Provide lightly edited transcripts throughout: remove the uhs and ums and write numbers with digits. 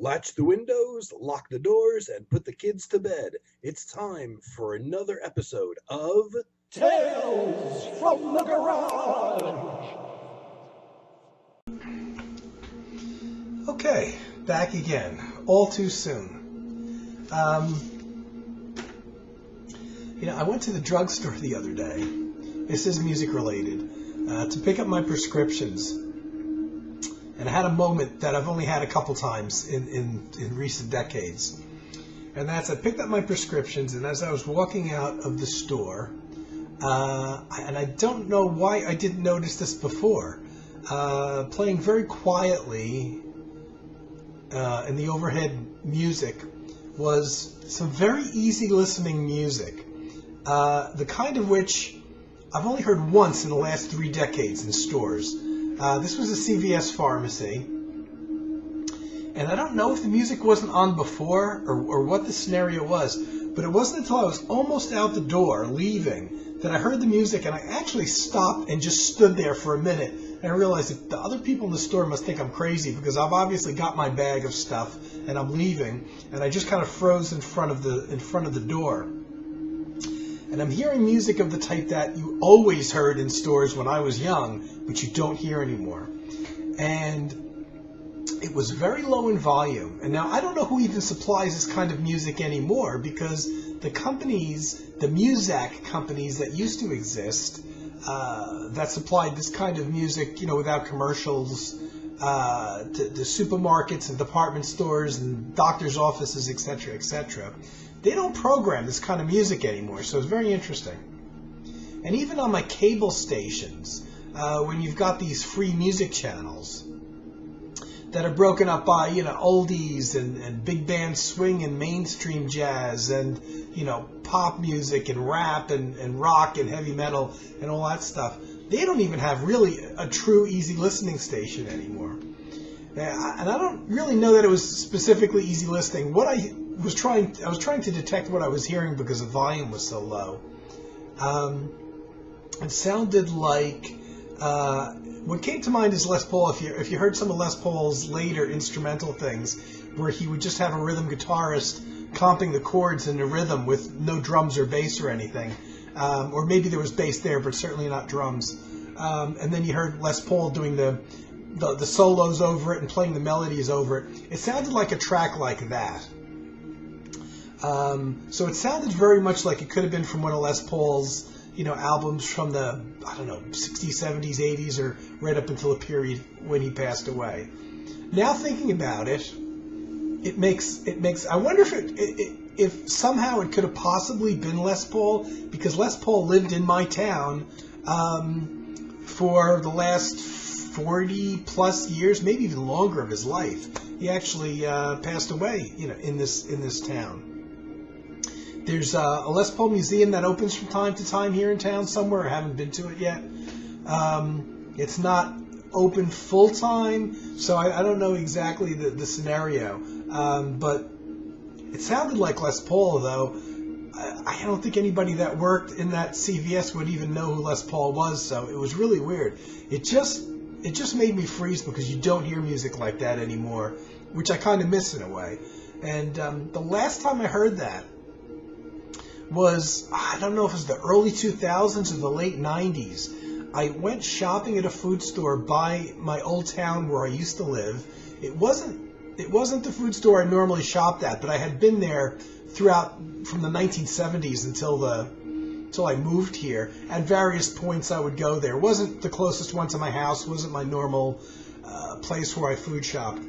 Latch the windows, lock the doors, and put the kids to bed. It's time for another episode of Tales from the Garage! Okay, back again, all too soon. I went to the drugstore the other day, this is music related, to pick up my prescriptions. And I had a moment that I've only had a couple times in recent decades. And that's, I picked up my prescriptions, and as I was walking out of the store, and I don't know why I didn't notice this before, playing very quietly in the overhead music was some very easy listening music, the kind of which I've only heard once in the last 3 decades in stores. This was a CVS pharmacy, and I don't know if the music wasn't on before or what the scenario was, but it wasn't until I was almost out the door leaving that I heard the music, and I actually stopped and just stood there for a minute, and I realized that the other people in the store must think I'm crazy because I've obviously got my bag of stuff and I'm leaving, and I just kind of froze in front of the door. And I'm hearing music of the type that you always heard in stores when I was young, but you don't hear anymore. And it was very low in volume. And now I don't know who even supplies this kind of music anymore, because the companies, the Muzak companies that used to exist, that supplied this kind of music, without commercials, to supermarkets and department stores and doctors' offices, etc., etc., they don't program this kind of music anymore, so it's very interesting. And even on my cable stations, when you've got these free music channels that are broken up by, oldies and big band swing and mainstream jazz and, pop music and rap and rock and heavy metal and all that stuff, they don't even have really a true easy listening station anymore. And I don't really know that it was specifically easy listening. I was trying to detect what I was hearing because the volume was so low. It sounded like what came to mind is Les Paul. If you heard some of Les Paul's later instrumental things, where he would just have a rhythm guitarist comping the chords in the rhythm with no drums or bass or anything, or maybe there was bass there, but certainly not drums. And then you heard Les Paul doing the solos over it and playing the melodies over it. It sounded like a track like that. So it sounded very much like it could have been from one of Les Paul's, albums from the, 60s, 70s, 80s, or right up until a period when he passed away. Now thinking about it, it makes. I wonder if somehow it could have possibly been Les Paul, because Les Paul lived in my town for the last 40 plus years, maybe even longer of his life. He actually passed away, in this town. There's a Les Paul museum that opens from time to time here in town somewhere. I haven't been to it yet. It's not open full time, so I don't know exactly the scenario. But it sounded like Les Paul, though. I don't think anybody that worked in that CVS would even know who Les Paul was, so it was really weird. It just made me freeze because you don't hear music like that anymore, which I kind of miss in a way. And the last time I heard that was, I don't know if it was the early 2000s or the late 90s. I went shopping at a food store by my old town where I used to live. It wasn't the food store I normally shopped at, but I had been there throughout from the 1970s until I moved here. At various points I would go there. It wasn't the closest one to my house, it wasn't my normal place where I food shopped.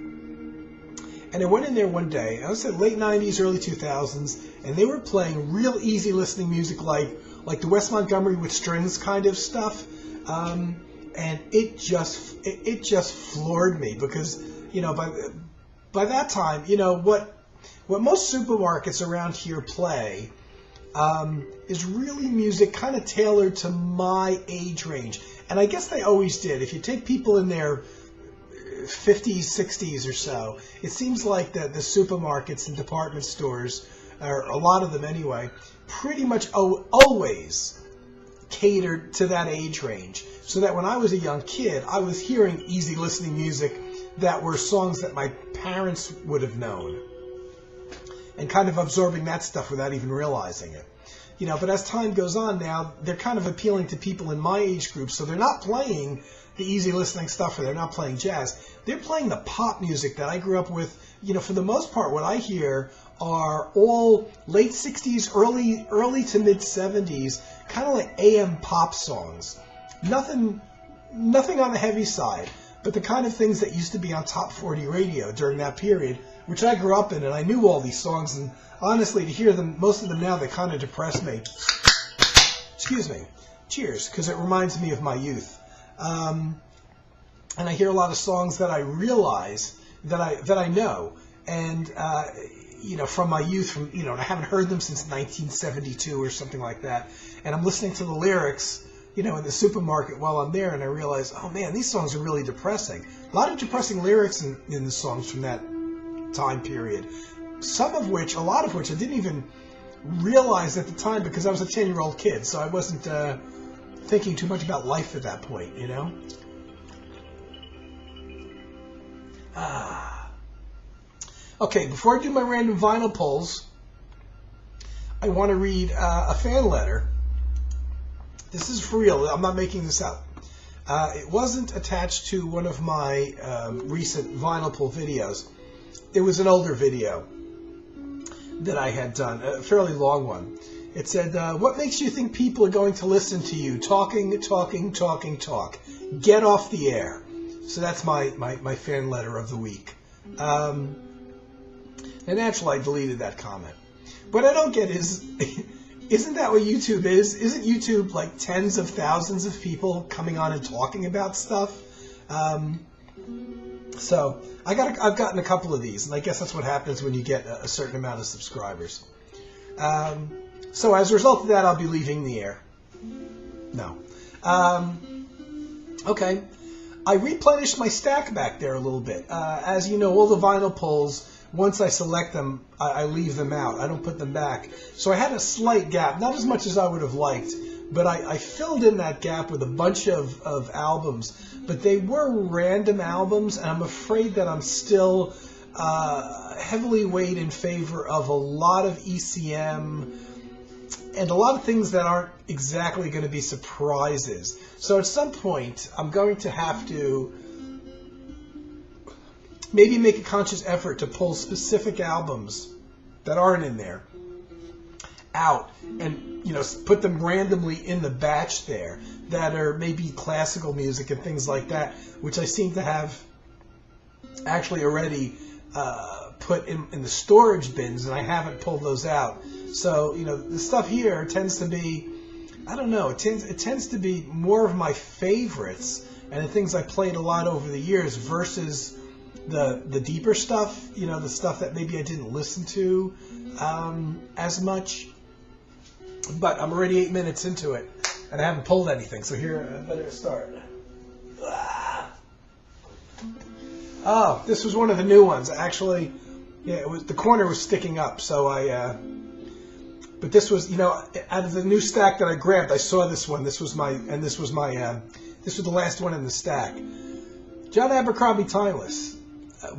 And I went in there one day, I was at late 90s, early 2000s, and they were playing real easy listening music like the Wes Montgomery with strings kind of stuff. And it just floored me because, by that time, what most supermarkets around here play is really music kind of tailored to my age range. And I guess they always did. If you take people in their 50s, 60s or so, it seems like the supermarkets and department stores, or a lot of them anyway, pretty much always catered to that age range. So that when I was a young kid, I was hearing easy listening music that were songs that my parents would have known, and kind of absorbing that stuff without even realizing it. You know, but as time goes on now, they're kind of appealing to people in my age group, so they're not playing the easy listening stuff, or they're not playing jazz. They're playing the pop music that I grew up with. You know, for the most part, what I hear are all late 60s, early to mid 70s, kind of like AM pop songs. Nothing on the heavy side, but the kind of things that used to be on Top 40 radio during that period, which I grew up in, and I knew all these songs, and honestly, to hear them, most of them now, they kind of depress me. Excuse me. Cheers, because it reminds me of my youth. And I hear a lot of songs that I realize that I know, and you know, from my youth, from, you know, I haven't heard them since 1972 or something like that, and I'm listening to the lyrics, you know, in the supermarket while I'm there, and I realize, oh man, these songs are really depressing. A lot of depressing lyrics in the songs from that time period. A lot of which I didn't even realize at the time, because I was a 10-year-old kid, so I wasn't thinking too much about life at that point, you know? Okay, before I do my random vinyl pulls, I want to read a fan letter. This is for real. I'm not making this up. It wasn't attached to one of my recent vinyl pull videos. It was an older video that I had done, a fairly long one. It said, what makes you think people are going to listen to you? Talking. Get off the air. So that's my fan letter of the week. And naturally, I deleted that comment. What I don't get is, isn't that what YouTube is? Isn't YouTube like tens of thousands of people coming on and talking about stuff? So I've gotten a couple of these, and I guess that's what happens when you get a certain amount of subscribers. So as a result of that, I'll be leaving the air. No. Okay. I replenished my stack back there a little bit. As you know, all the vinyl pulls, once I select them, I leave them out. I don't put them back. So I had a slight gap, not as much as I would have liked, but I filled in that gap with a bunch of albums. But they were random albums, and I'm afraid that I'm still heavily weighed in favor of a lot of ECM and a lot of things that aren't exactly going to be surprises. So at some point, I'm going to have to maybe make a conscious effort to pull specific albums that aren't in there out and, you know, put them randomly in the batch there that are maybe classical music and things like that, which I seem to have actually already put in the storage bins, and I haven't pulled those out. So, you know, the stuff here tends to be, I don't know, it tends to be more of my favorites and the things I played a lot over the years versus the deeper stuff, you know, the stuff that maybe I didn't listen to as much. But I'm already 8 minutes into it, and I haven't pulled anything, so here, I better start. Oh, this was one of the new ones. Actually, yeah, it was, the corner was sticking up, so but this was, you know, out of the new stack that I grabbed, I saw this one. This was this was the last one in the stack. John Abercrombie Timeless.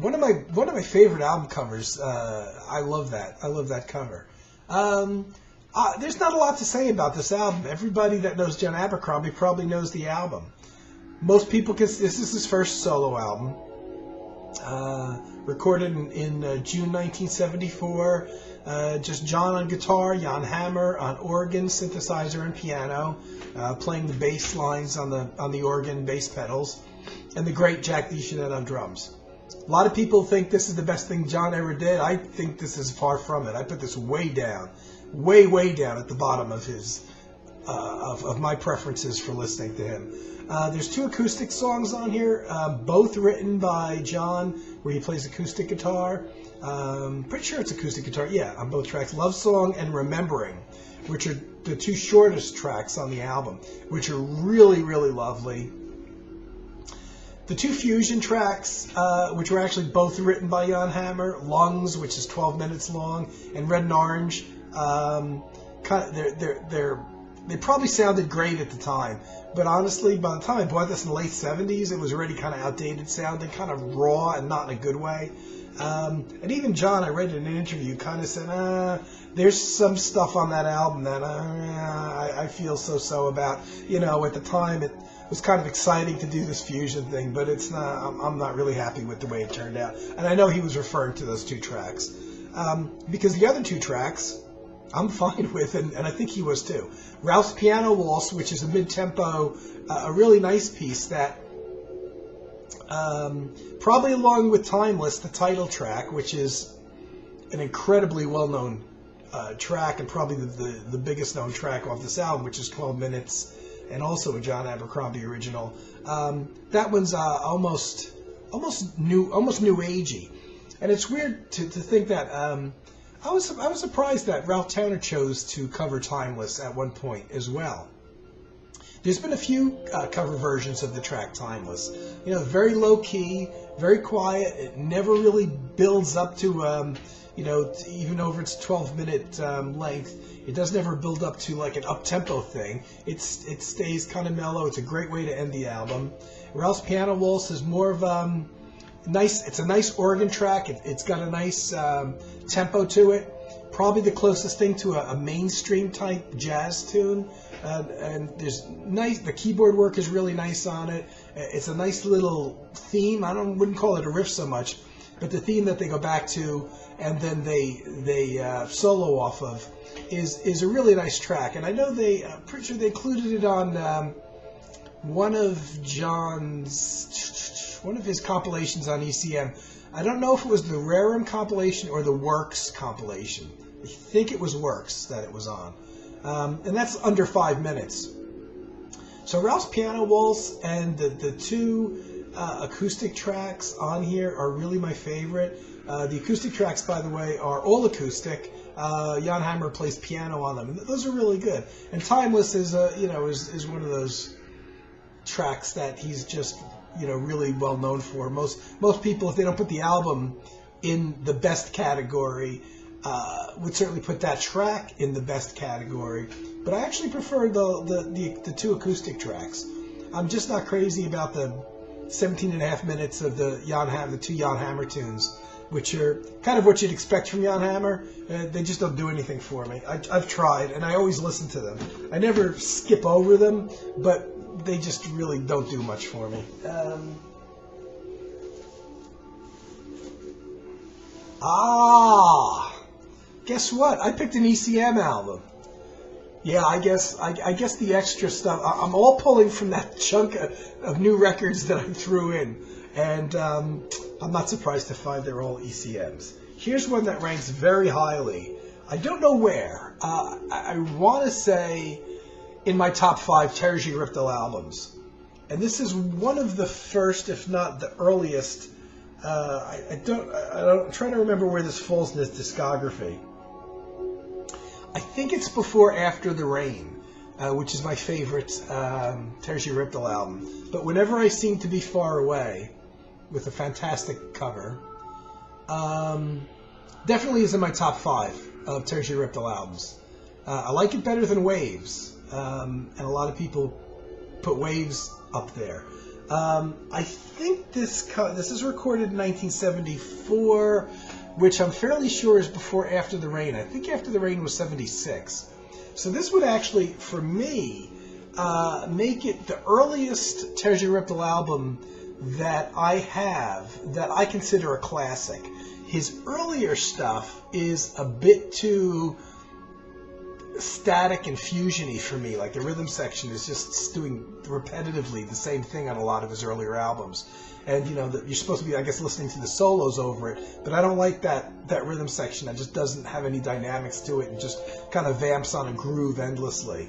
One of my favorite album covers. I love that. I love that cover. There's not a lot to say about this album. Everybody that knows John Abercrombie probably knows the album. Most people this is his first solo album. Recorded in June 1974. Just John on guitar, Jan Hammer on organ, synthesizer, and piano, playing the bass lines on the organ, bass pedals, and the great Jack DeJohnette on drums. A lot of people think this is the best thing John ever did. I think this is far from it. I put this way down at the bottom of his of my preferences for listening to him. There's 2 acoustic songs on here, both written by John, where he plays acoustic guitar. Pretty sure it's acoustic guitar. Yeah, on both tracks. Love Song and Remembering, which are the 2 shortest tracks on the album, which are really, really lovely. The 2 fusion tracks, which were actually both written by Jan Hammer, Lungs, which is 12 minutes long, and Red and Orange, they're they probably sounded great at the time, but honestly, by the time I bought this in the late 70s, it was already kind of outdated sounding, kind of raw and not in a good way. And even John, I read in an interview, kind of said, there's some stuff on that album that I feel so about. You know, at the time it was kind of exciting to do this fusion thing, but it's not. I'm not really happy with the way it turned out. And I know he was referring to those 2 tracks, because the other 2 tracks I'm fine with, and I think he was too. Ralph's Piano Waltz, which is a mid-tempo, a really nice piece that, probably along with Timeless, the title track, which is an incredibly well-known track, and probably the biggest known track off this album, which is 12 minutes, and also a John Abercrombie original. That one's almost new agey, and it's weird to think that. I was surprised that Ralph Towner chose to cover Timeless at one point as well. There's been a few cover versions of the track Timeless. You know, very low key, very quiet. It never really builds up to, even over its 12-minute length. It doesn't ever build up to like an up-tempo thing. It stays kind of mellow. It's a great way to end the album. Ralph's Piano Waltz is more of nice. It's a nice organ track. It's got a nice tempo to it. Probably the closest thing to a mainstream type jazz tune. And there's nice. The keyboard work is really nice on it. It's a nice little theme. Wouldn't call it a riff so much, but the theme that they go back to and then they solo off of is a really nice track. And I know I'm pretty sure they included it on one of his compilations on ECM. I don't know if it was the Rerum compilation or the Works compilation. I think it was Works that it was on. And that's under 5 minutes. So Ralph's Piano Waltz and the 2 acoustic tracks on here are really my favorite. The acoustic tracks, by the way, are all acoustic. Jan Hammer plays piano on them, and those are really good. And Timeless is one of those tracks that he's just really well known for. Most people, if they don't put the album in the best category, would certainly put that track in the best category. But I actually prefer the 2 acoustic tracks. I'm just not crazy about the 17.5 minutes of the 2 Jan Hammer tunes, which are kind of what you'd expect from Jan Hammer. They just don't do anything for me. I've tried, and I always listen to them. I never skip over them, but they just really don't do much for me. Guess what? I picked an ECM album. Yeah, I guess the extra stuff. I'm all pulling from that chunk of new records that I threw in, and I'm not surprised to find they're all ECMs. Here's one that ranks very highly. I don't know where. I want to say in my top 5 Terje Ripdal albums, and this is one of the first, if not the earliest. I'm trying to remember where this falls in his discography. I think it's before After the Rain, which is my favorite Terje Ripdal album. But Whenever I Seem to Be Far Away, with a fantastic cover, definitely is in my top 5 of Terje Ripdal albums. I like it better than Waves, and a lot of people put Waves up there. I think this is recorded in 1974, which I'm fairly sure is before After the Rain. I think After the Rain was 76. So this would actually, for me, make it the earliest Terje Ripdal album that I have that I consider a classic. His earlier stuff is a bit too static and fusiony for me. Like the rhythm section is just doing repetitively the same thing on a lot of his earlier albums. And you're supposed to be, I guess, listening to the solos over it, but I don't like that rhythm section. That just doesn't have any dynamics to it and just kind of vamps on a groove endlessly.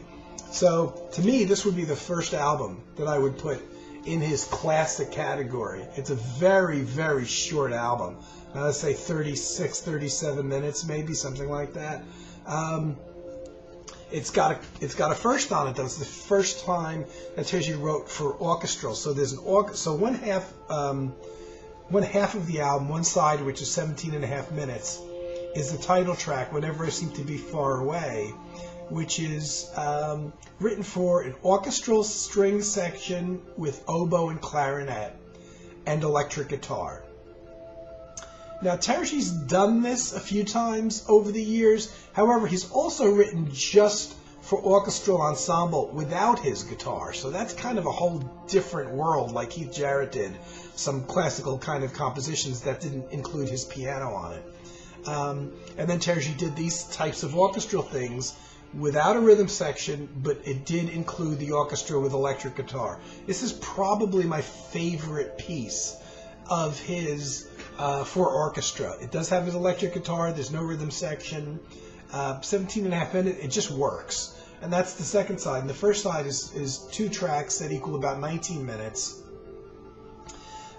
So to me, this would be the first album that I would put in his classic category. It's a very, very short album. Let's say 36, 37 minutes, maybe something like that. It's got a first on it though. It's the first time that Terje wrote for orchestral. So there's one half of the album, one side, which is 17.5 minutes, is the title track, Whenever I Seem to Be Far Away, which is written for an orchestral string section with oboe and clarinet and electric guitar. Now, Terzi's done this a few times over the years. However, he's also written just for orchestral ensemble without his guitar. So that's kind of a whole different world, like Keith Jarrett did. Some classical kind of compositions that didn't include his piano on it. And then Terzi did these types of orchestral things without a rhythm section, but it did include the orchestra with electric guitar. This is probably my favorite piece of his for orchestra. It does have his electric guitar. There's no rhythm section. 17 and a half minutes. It just works. And that's the second side. And the first side is 2 tracks that equal about 19 minutes.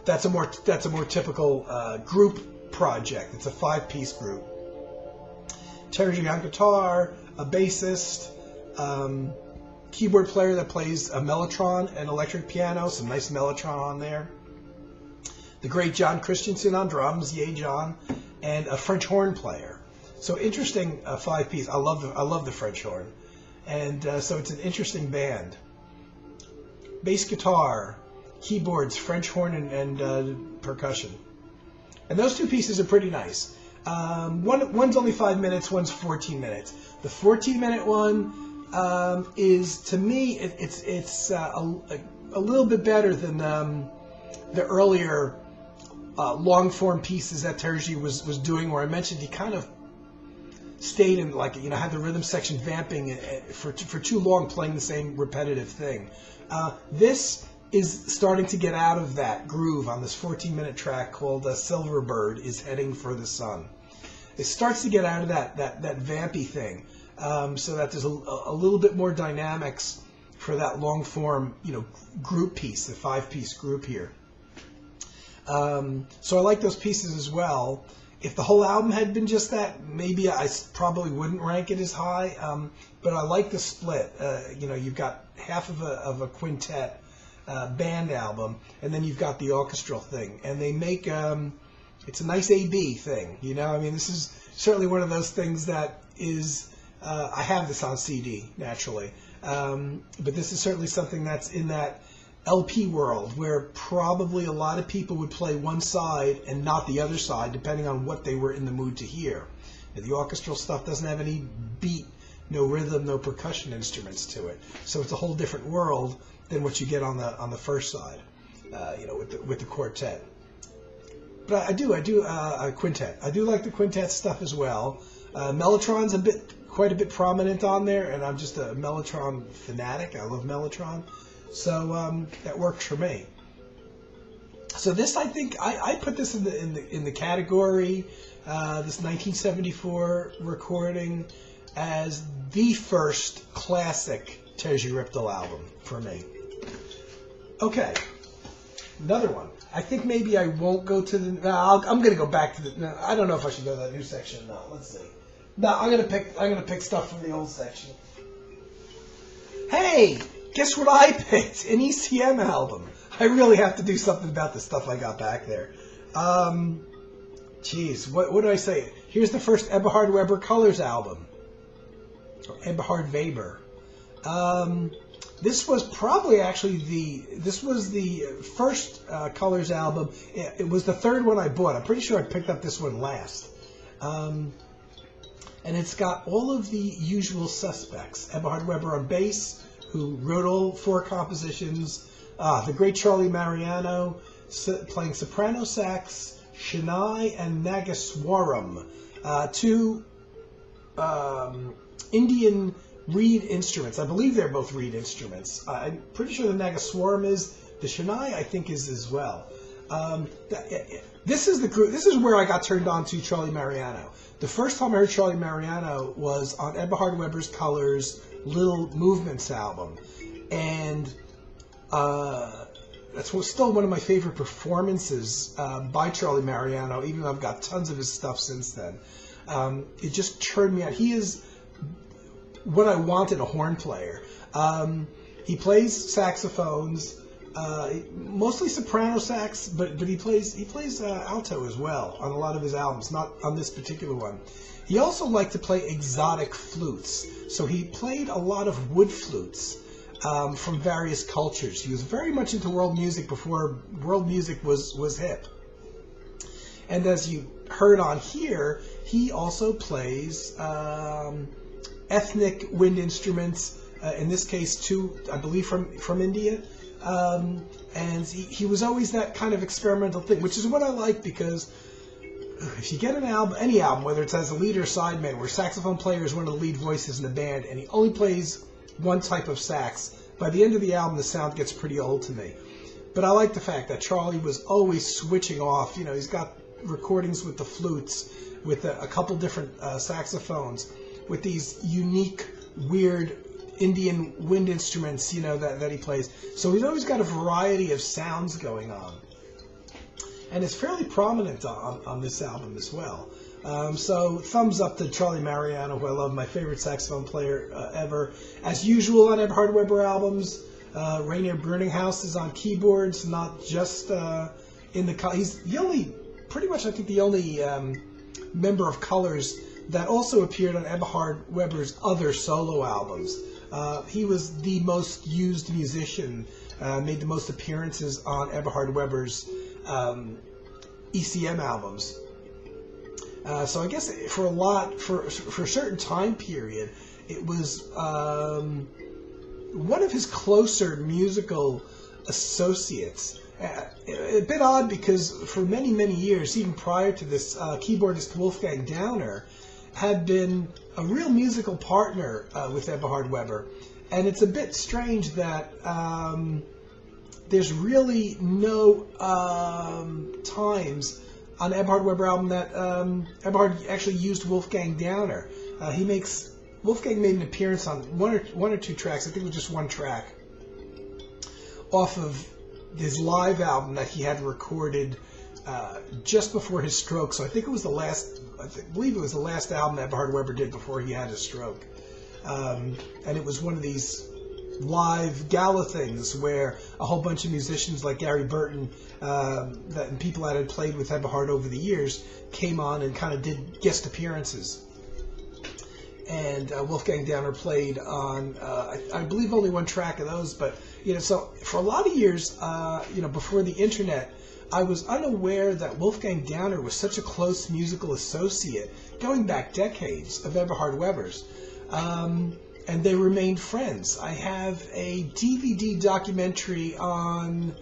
That's a more typical group project. It's a 5-piece group. Terzi on guitar, a bassist, keyboard player that plays a mellotron and electric piano, some nice mellotron on there. The great John Christensen on drums, yay John, and a French horn player. So interesting 5-piece. I love the French horn, and so it's an interesting band. Bass guitar, keyboards, French horn, and percussion. And those 2 pieces are pretty nice. One's only 5 minutes, one's 14 minutes. The 14-minute one is, to me, it's a little bit better than the earlier long-form pieces that Terzi was doing, where I mentioned he kind of stayed in, like, had the rhythm section vamping for too long, playing the same repetitive thing. This is starting to get out of that groove on this 14-minute track called Silver Bird is Heading for the Sun. It starts to get out of that vampy thing, so that there's a little bit more dynamics for that long-form, group piece, the 5-piece group here. So I like those pieces as well. If the whole album had been just that, maybe I probably wouldn't rank it as high. But I like the split. You've got half of a quintet band album, and then you've got the orchestral thing, and they make it's a nice A-B thing. This is certainly one of those things that is. I have this on CD naturally, but this is certainly something that's in that LP world where probably a lot of people would play one side and not the other side, depending on what they were in the mood to hear. The orchestral stuff doesn't have any beat, no rhythm, no percussion instruments to it, so it's a whole different world than what you get on the first side, with the quartet. But I do a quintet. I do like the quintet stuff as well. Mellotron's quite a bit prominent on there, and I'm just a Mellotron fanatic. I love Mellotron. So that works for me. So this, I think, I put this in the category, this 1974 recording, as the first classic Terzi Repetto album for me. Okay, another one. I think maybe I won't go to the. I'm going to go back to the. No, I don't know if I should go to that new section or not. Let's see. No, I'm going to pick stuff from the old section. Hey. Guess what I picked? An ECM album. I really have to do something about the stuff I got back there. Geez, what did I say? Here's the first Eberhard Weber Colors album. Or Eberhard Weber. This was probably actually the first Colors album. It was the third one I bought. I'm pretty sure I picked up this one last. And it's got all of the usual suspects. Eberhard Weber on bass, who wrote all 4 compositions. The great Charlie Mariano playing soprano sax, Shania and Nageswaram, 2 Indian reed instruments. I believe they're both reed instruments. I'm pretty sure the Nageswaram is. The Shania, I think, is as well. This is where I got turned on to Charlie Mariano. The first time I heard Charlie Mariano was on Eberhard Weber's Colors Little Movements album, and that's still one of my favorite performances by Charlie Mariano, even though I've got tons of his stuff since then. It just turned me on. He is what I want in a horn player. He plays saxophones, mostly soprano sax, but he plays alto as well on a lot of his albums, not on this particular one. He also liked to play exotic flutes, so he played a lot of wood flutes from various cultures. He was very much into world music before world music was hip. And as you heard on here, he also plays ethnic wind instruments, in this case two, I believe from India. And he was always that kind of experimental thing, which is what I like, because if you get an album, any album, whether it's as a lead or sideman, where saxophone player is one of the lead voices in the band, and he only plays one type of sax, by the end of the album, the sound gets pretty old to me. But I like the fact that Charlie was always switching off. You know, he's got recordings with the flutes, with a couple different saxophones, with these unique, weird Indian wind instruments, you know, that he plays. So he's always got a variety of sounds going on. And it's fairly prominent on this album as well. So thumbs up to Charlie Mariano, who I love, my favorite saxophone player ever. As usual on Eberhard Weber albums, Rainier Bruninghaus is on keyboards, not just in the... He's the only, pretty much I think the only member of Colors that also appeared on Eberhard Weber's other solo albums. He was the most used musician, made the most appearances on Eberhard Weber's ECM albums. So I guess for a certain time period, it was one of his closer musical associates. A bit odd, because for many, many years, even prior to this, keyboardist Wolfgang Downer had been a real musical partner with Eberhard Weber. And it's a bit strange that there's really no times on the Eberhard Weber album that Eberhard actually used Wolfgang Downer. Wolfgang made an appearance on one or two tracks, I think it was just one track, off of his live album that he had recorded just before his stroke. So I think it was I believe it was the last album that Eberhard Weber did before he had his stroke. And it was one of these live gala things where a whole bunch of musicians like Gary Burton and people that had played with Eberhard over the years came on and kind of did guest appearances. And Wolfgang Downer played on, I believe, only one track of those. But so for a lot of years, before the internet, I was unaware that Wolfgang Downer was such a close musical associate, going back decades, of Eberhard Weber's. And they remained friends. I have a DVD documentary on,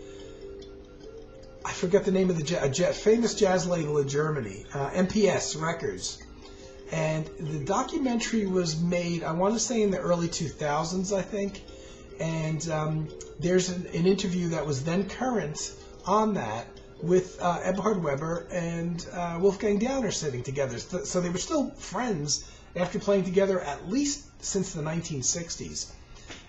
I forget the name of the famous jazz label in Germany, MPS Records. And the documentary was made, I want to say in the early 2000s, I think. And there's an interview that was then current on that with Eberhard Weber and Wolfgang Downer sitting together. So they were still friends after playing together at least since the 1960s.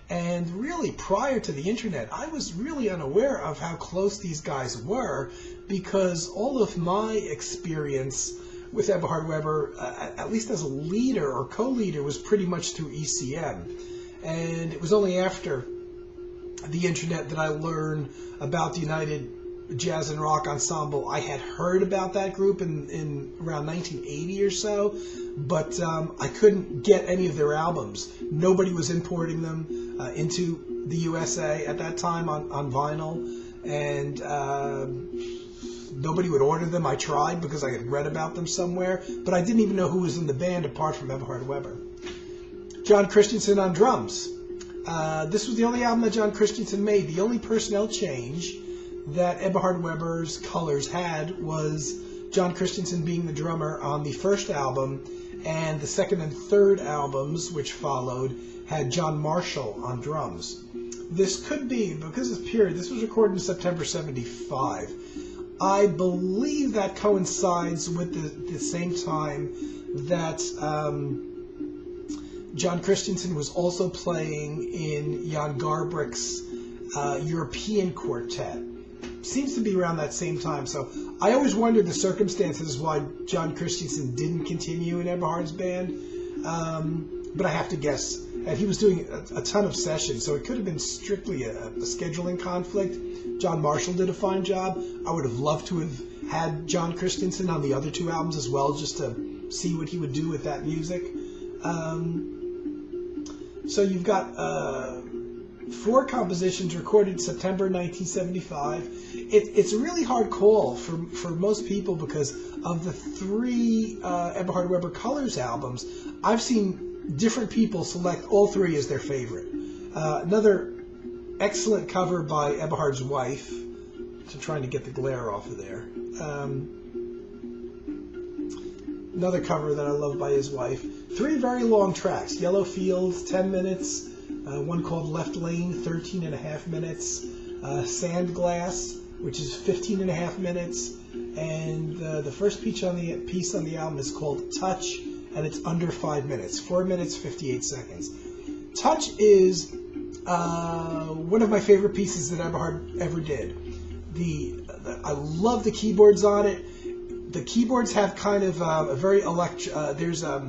And really, prior to the internet, I was really unaware of how close these guys were, because all of my experience with Eberhard Weber, at least as a leader or co-leader, was pretty much through ECM. And it was only after the internet that I learned about the United Jazz and Rock Ensemble. I had heard about that group in around 1980 or so, but I couldn't get any of their albums. Nobody was importing them into the USA at that time on vinyl, and nobody would order them. I tried because I had read about them somewhere, but I didn't even know who was in the band apart from Eberhard Weber. John Christensen on drums. This was the only album that John Christensen made. The only personnel change that Eberhard Weber's Colors had was John Christensen being the drummer on the first album, and the second and third albums, which followed, had John Marshall on drums. This could be, because of the period, this was recorded in September 75. I believe that coincides with the same time that John Christensen was also playing in Jan Garbrick's European Quartet. Seems to be around that same time. So I always wondered the circumstances why John Christensen didn't continue in Eberhard's band. But I have to guess and he was doing a ton of sessions, so it could have been strictly a scheduling conflict. John Marshall did a fine job. I would have loved to have had John Christensen on the other two albums as well, just to see what he would do with that music. So you've got 4 compositions recorded September 1975. It's a really hard call for most people because of the 3 Eberhard Weber Colors albums. I've seen different people select all 3 as their favorite. Another excellent cover by Eberhard's wife. So trying to get the glare off of there. Another cover that I love by his wife. 3 very long tracks. Yellow Fields, 10 minutes. One called Left Lane, 13 and a half minutes. Sand Glass, which is 15 and a half minutes. And the first piece on the album is called Touch, and it's under 5 minutes. 4 minutes, 58 seconds. Touch is one of my favorite pieces that Eberhard ever did. I love the keyboards on it. The keyboards have kind of a very there's a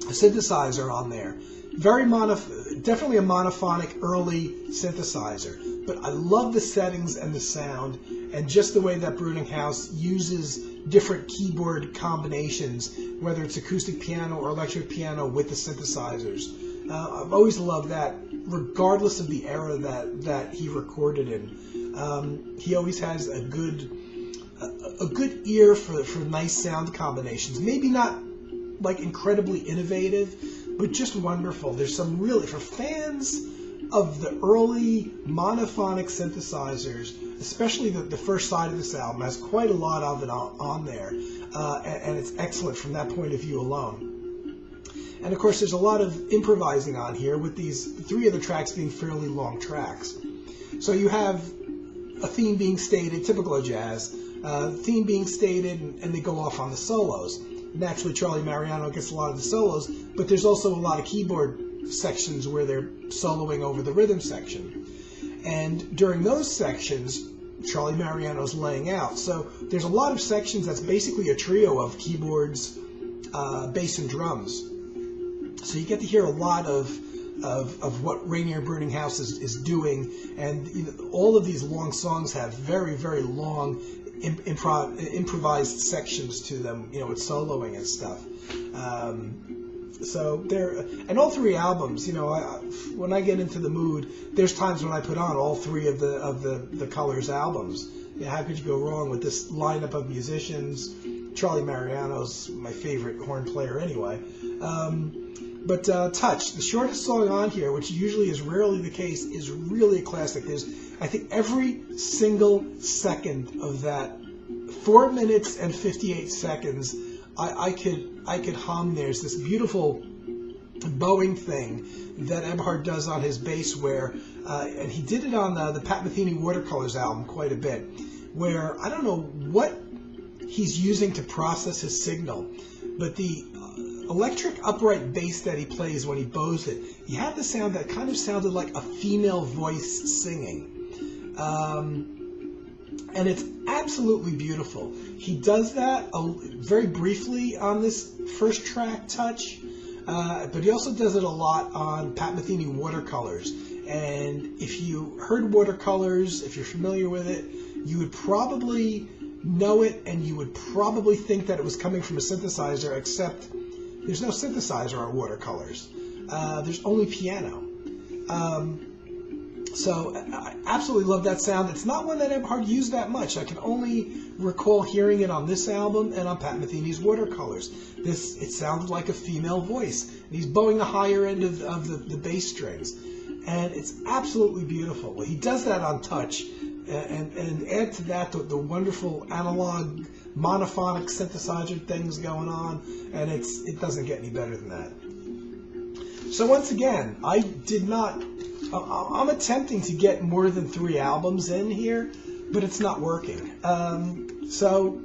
synthesizer on there. Definitely a monophonic early synthesizer. But I love the settings and the sound, and just the way that Bruninghaus uses different keyboard combinations, whether it's acoustic piano or electric piano with the synthesizers. I've always loved that, regardless of the era that he recorded in. He always has a good ear for nice sound combinations. Maybe not like incredibly innovative, but just wonderful. There's some really, for fans of the early monophonic synthesizers, especially the first side of this album has quite a lot of it on there, and it's excellent from that point of view alone. And of course, there's a lot of improvising on here, with these 3 of the tracks being fairly long tracks. So you have a theme being stated, typical of jazz, theme being stated, and they go off on the solos. Naturally, Charlie Mariano gets a lot of the solos, but there's also a lot of keyboard sections where they're soloing over the rhythm section. And during those sections, Charlie Mariano's laying out. So there's a lot of sections that's basically a trio of keyboards, bass, and drums. So you get to hear a lot of what Rainier Bruninghaus is doing, and all of these long songs have very, very long improvised sections to them, with soloing and stuff. So there, and all 3 albums, when I get into the mood, there's times when I put on all 3 of the Colors albums. How could you go wrong with this lineup of musicians? Charlie Mariano's my favorite horn player anyway. But Touch, the shortest song on here, which usually is rarely the case, is really a classic. I think every single second of that 4 minutes and 58 seconds, I could hum. There's this beautiful bowing thing that Eberhard does on his bass, where, and he did it on the Pat Metheny Watercolors album quite a bit, where I don't know what he's using to process his signal, but the electric upright bass that he plays when he bows it, he had the sound that kind of sounded like a female voice singing. And it's absolutely beautiful. He does that very briefly on this first track, Touch, but he also does it a lot on Pat Metheny Watercolors. And if you heard Watercolors, if you're familiar with it, you would probably know it, and you would probably think that it was coming from a synthesizer, except there's no synthesizer on Watercolors. There's only piano. So I absolutely love that sound. It's not one that Eberhard used that much. I can only recall hearing it on this album and on Pat Metheny's Watercolors. It sounded like a female voice. And he's bowing the higher end of the bass strings. And it's absolutely beautiful. Well, he does that on Touch. And add to that the wonderful analog monophonic synthesizer things going on, and it doesn't get any better than that. So once again, I'm attempting to get more than 3 albums in here, but it's not working. So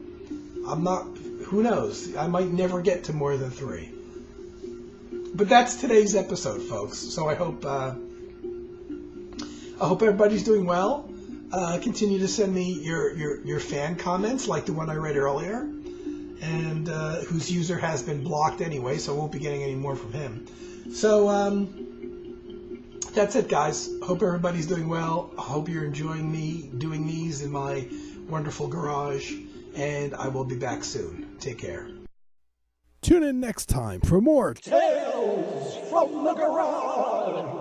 who knows? I might never get to more than 3. But that's today's episode, folks. So I hope everybody's doing well. Continue to send me your fan comments, like the one I read earlier, and whose user has been blocked anyway, so I won't be getting any more from him. So, that's it, guys. Hope everybody's doing well. I hope you're enjoying me doing these in my wonderful garage. And I will be back soon. Take care. Tune in next time for more Tales from the Garage.